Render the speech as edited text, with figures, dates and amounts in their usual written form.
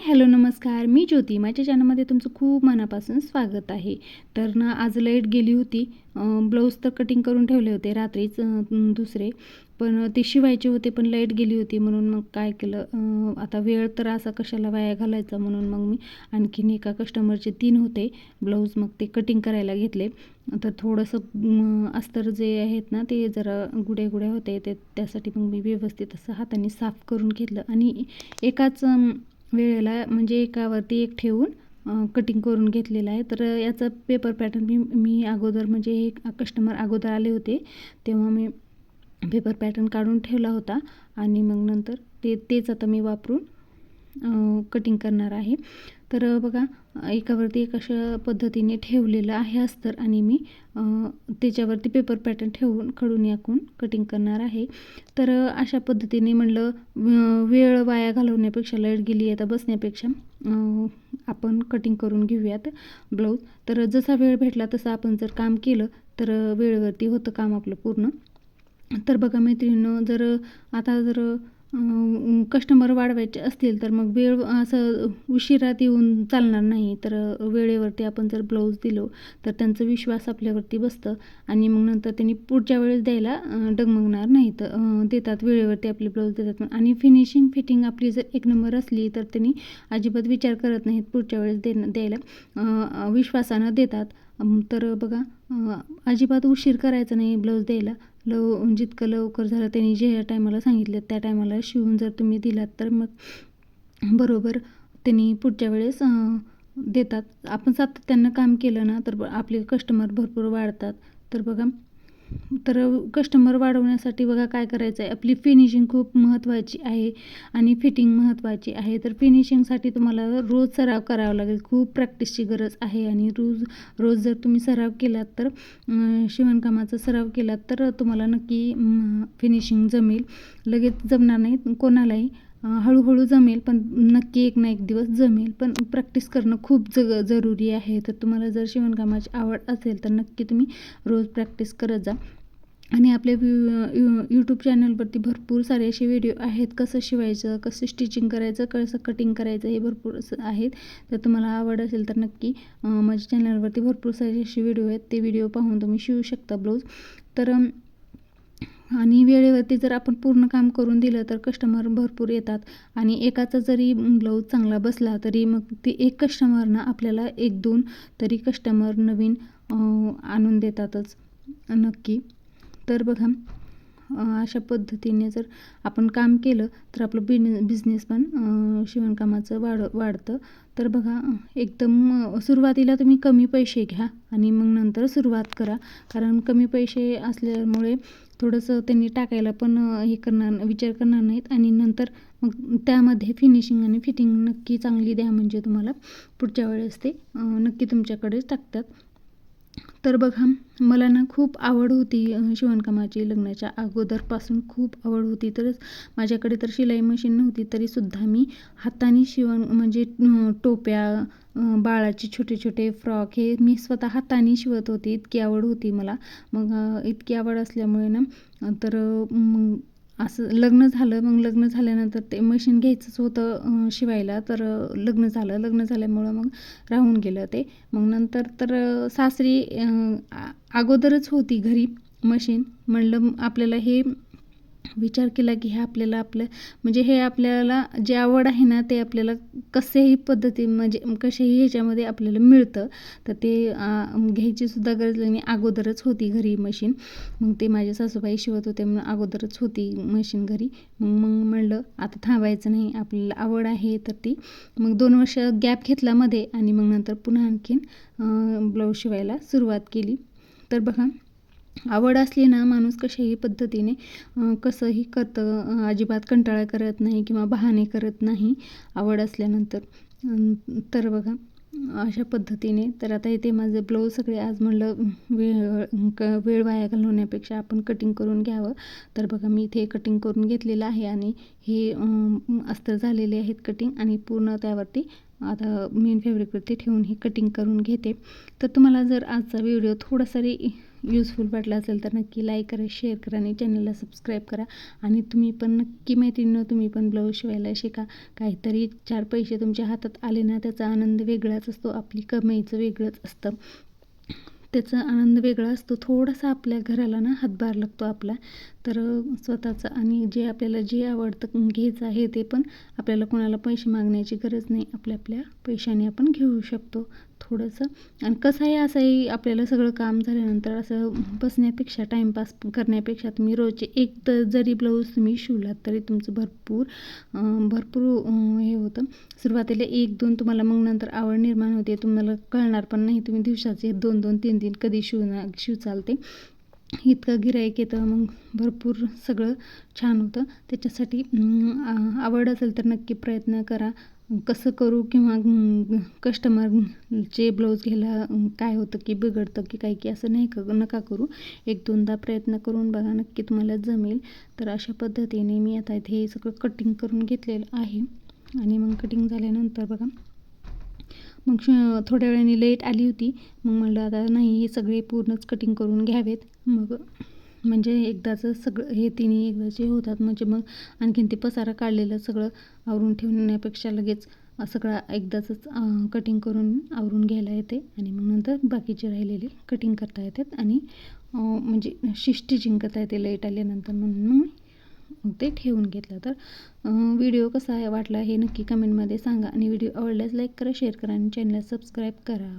Hello नमस्कार, मी ज्योती. माझ्या चॅनलमध्ये तुमचं खूप मनापासून स्वागत आहे. तर ना आज लाईट गेली होती. ब्लाऊज तर कटिंग करून ठेवले होते रात्रीच दुसरे, पण ते शिवायचे होते, पण लाईट गेली होती. म्हणून मग काय केलं, आता वेळ तर असा कशाला वाया घालायचा, म्हणून मग मी आणखीन एका कस्टमरचे 3 होते ब्लाऊज, मग ते कटिंग करायला घेतले. तर थोडंसं अस्तर जे आहेत ना ते जरा गुड्या गुड्या होते, ते त्यासाठी मग मी व्यवस्थित असं हाताने साफ करून घेतलं आणि एकाच वेळेला म्हणजे एकावरती एक ठेवून कटिंग करून घेतलेलं आहे. तर याचा पेपर पॅटर्न मी अगोदर म्हणजे एक कस्टमर अगोदर आले होते तेव्हा मी पेपर पॅटर्न काढून ठेवला होता आणि मग नंतर तेच आता मी वापरून कटिंग करणार आहे. तर बघा, एकावरती एक अशा पद्धतीने ठेवलेलं आहे अस्तर आणि मी त्याच्यावरती पेपर पॅटर्न ठेवून खडून याकून कटिंग करणार आहे. तर अशा पद्धतीने म्हणलं वेळ वाया घालवण्यापेक्षा, लाईट गेली आता बसण्यापेक्षा आपण कटिंग करून घेऊयात ब्लाऊज. तर जसा वेळ भेटला तसं आपण जर काम केलं तर वेळेवरती होतं काम आपलं पूर्ण. तर बघा मैत्रिणींनो, जर कस्टमर वाढवायचे असतील तर मग वेळ असं उशिरात येऊन चालणार नाही. तर वेळेवरती आपण जर ब्लाऊज दिलो तर त्यांचा विश्वास आपल्यावरती बसतं आणि मग नंतर त्यांनी पुढच्या वेळेस द्यायला डगमगणार नाही. तर देतात वेळेवरती आपले ब्लाऊज देतात. आणि फिटिंग आपली जर एक नंबर असली तर त्यांनी अजिबात विचार करत नाहीत, पुढच्या वेळेस द्यायला विश्वासानं देतात. तर बघा, अजिबात उशीर करायचा नाही ब्लाऊज द्यायला. जितकं लवकर झालं त्यांनी ज्या टायमाला सांगितलं त्या टायमाला शिवून जर तुम्ही दिलात तर मग बरोबर त्यांनी पुढच्या वेळेस देतात. आपण सातत्यानं काम केलं ना तर आपले कस्टमर भरपूर वाढतात. तर बघा, तर कस्टमर वाढवण्यासाठी बघा काय करायचं आहे, आपली फिनिशिंग खूप महत्त्वाची आहे आणि फिटिंग महत्त्वाची आहे. तर फिनिशिंगसाठी तुम्हाला रोज सराव करावा लागेल, खूप प्रॅक्टिसची गरज आहे. आणि रोज जर तुम्ही सराव केलात तर शिवणकामाचा सराव केलात तर तुम्हाला नक्की फिनिशिंग जमेल. लगेच जमणार नाही कोणालाही, हळूहळू जमेल, पण नक्की एक ना एक दिवस जमेल. पण प्रॅक्टिस करणं खूप जरुरी आहे. तर तुम्हाला जर शिवणकामाची आवड असेल तर नक्की तुम्ही रोज प्रॅक्टिस करत जा. आणि आपल्या यूट्यूब चॅनलवरती भरपूर सारे असे व्हिडिओ आहेत, कसं शिवायचं, कसं स्टिचिंग करायचं, कसं कटिंग करायचं, हे भरपूर असं आहेत. तर तुम्हाला आवड असेल तर नक्की माझ्या चॅनलवरती भरपूर सारे असे व्हिडिओ आहेत, ते व्हिडिओ पाहून तुम्ही शिवू शकता ब्लाऊज. तर आणि वेळेवरती जर आपण पूर्ण काम करून दिलं तर कस्टमर भरपूर येतात. आणि एकाचा जरी ब्लाऊज चांगला बसला तरी मग ते एक कस्टमरना आपल्याला 1-2 तरी कस्टमर नवीन आणून देतातच नक्की. तर बघा, अशा पद्धतीने जर आपण काम केलं तर आपलं बिझनेस पण शिवणकामाचं वाढतं. तर बघा, एकदम सुरुवातीला तुम्ही कमी पैसे घ्या आणि मग नंतर सुरुवात करा. कारण कमी पैसे असल्यामुळे थोडंसं त्यांनी टाकायला पण विचार करणार नाहीत. आणि नंतर मग त्यामध्ये फिनिशिंग आणि फिटिंग नक्की चांगली द्या, म्हणजे तुम्हाला पुढच्या वेळेस ते नक्की तुमच्याकडेच टाकतात. तर बघा, मला ना खूप आवड होती शिवणकामाची, लग्नाच्या अगोदरपासून खूप आवड होती. तर माझ्याकडे तर शिलाई मशीन नव्हती तरीसुद्धा मी हाताने म्हणजे टोप्या, बाळाचे छोटे छोटे फ्रॉक हे मी स्वतः हाताने शिवत होती. इतकी आवड होती मला. मग इतकी आवड असल्यामुळे ना तर मग असं लग्न झालं. मग लग्न झाल्यानंतर ते मशीन घ्यायचंच होतं शिवायला. तर लग्न झाल्यामुळं मग राहून गेलं ते. मग नंतर तर सासरी अगोदरच होती घरी मशीन. म्हणलं आपल्याला हे विचार केला की हे आपल्याला जे आवड आहे ना ते आपल्याला कशाही पद्धती म्हणजे कशाही ह्याच्यामध्ये आपल्याला मिळतं. तर ते घ्यायची सुद्धा गरज नाही, अगोदरच होती घरी मशीन. मग ते माझे सासूबाई शिवत होते म्हणून अगोदरच होती मशीन घरी. मग म्हणलं आता थांबायचं नाही, आपल्याला आवड आहे तर ती. मग 2 वर्ष गॅप घेतला मध्ये आणि मग नंतर पुन्हा आणखीन ब्लाऊज शिवायला सुरुवात केली. तर बघा, आवड असली ना माणूस कशाही पद्धतीने कसंही करतं, अजिबात कंटाळा करत नाही किंवा बहाणे करत नाही आवड असल्यानंतर. तर बघा, अशा पद्धतीने तर आता इथे माझे ब्लाऊज सगळे आज म्हणलं वेळ वाया घालवण्यापेक्षा आपण कटिंग करून घ्यावं. तर बघा, मी इथे कटिंग करून घेतलेलं आहे आणि हे अस्तर झालेले आहेत कटिंग. आणि पूर्ण त्यावरती आता मेन फॅब्रिकवरती ठेवून ही कटिंग करून घेते. तर तुम्हाला जर आजचा व्हिडिओ थोडासा युजफुल वाटला असेल तर नक्की लाईक करा, शेअर करा आणि चॅनलला सबस्क्राईब करा. आणि तुम्ही पण नक्की मैत्रिणींनो तुम्ही पण ब्लाऊज शिवायला शिका. काहीतरी 4 पैसे तुमच्या हातात आले ना त्याचा आनंद वेगळाच असतो. आपली कमाईचं वेगळंच असतं. त्याचा आनंद वेगळा असतो. थोडासा आपल्या घराला ना हातभार लागतो आपला. तर स्वतःचा आणि जे आपल्याला जे आवडतं घ्यायचं आहे ते पण आपल्याला कोणाला पैसे मागण्याची गरज नाही. आपल्या पैशाने आपण घेऊ शकतो थोडंसं. आणि कसं आहे असंही आपल्याला सगळं काम झाल्यानंतर असं बसण्यापेक्षा टाईमपास करण्यापेक्षा तुम्ही रोजचे एक तर जरी ब्लाऊज तुम्ही शिवलात तरी तुमचं भरपूर हे होतं. सुरुवातीला 1-2 तुम्हाला मग नंतर आवड निर्माण होते. तुम्हाला कळणार पण नाही तुम्ही दिवसाचे 2-2, 3-3 कधी शिवचाल ते. इतकं गिऱ्हाईक येतं मग भरपूर सगळं छान होतं. त्याच्यासाठी आवड असेल तर नक्की प्रयत्न करा. कसं करू किंवा कस्टमरचे ब्लाऊज घ्यायला काय होतं की बिघडतं की काय की असं नका करू. 1-2दा प्रयत्न करून बघा, नक्की तुम्हाला जमेल. तर अशा पद्धतीने मी आता इथे सगळं कटिंग करून घेतलेलं आहे. आणि मग कटिंग झाल्यानंतर बघा मग थोड्या वेळाने लाईट आली होती. मग म्हटलं आता नाही हे सगळे पूर्णच कटिंग करून घ्यावेत. मग म्हणजे एकदाचं सगळं हे तिन्ही एकदाचे होतात. म्हणजे मग आणखीन ते पसारा काढलेलं सगळं आवरून ठेवण्यापेक्षा लगेच सगळं एकदाचंच कटिंग करून आवरून घ्यायला येते. आणि मग नंतर बाकीचे राहिलेले कटिंग करता येतात आणि म्हणजे स्टिचिंग करता येते लाईट आल्यानंतर. म्हणून मग ते ठेवून घेतलं. तर व्हिडिओ कसा वाटला हे नक्की कमेंटमध्ये सांगा. आणि व्हिडिओ आवडल्यास लाईक करा, शेअर करा आणि चॅनलला सबस्क्राईब करा.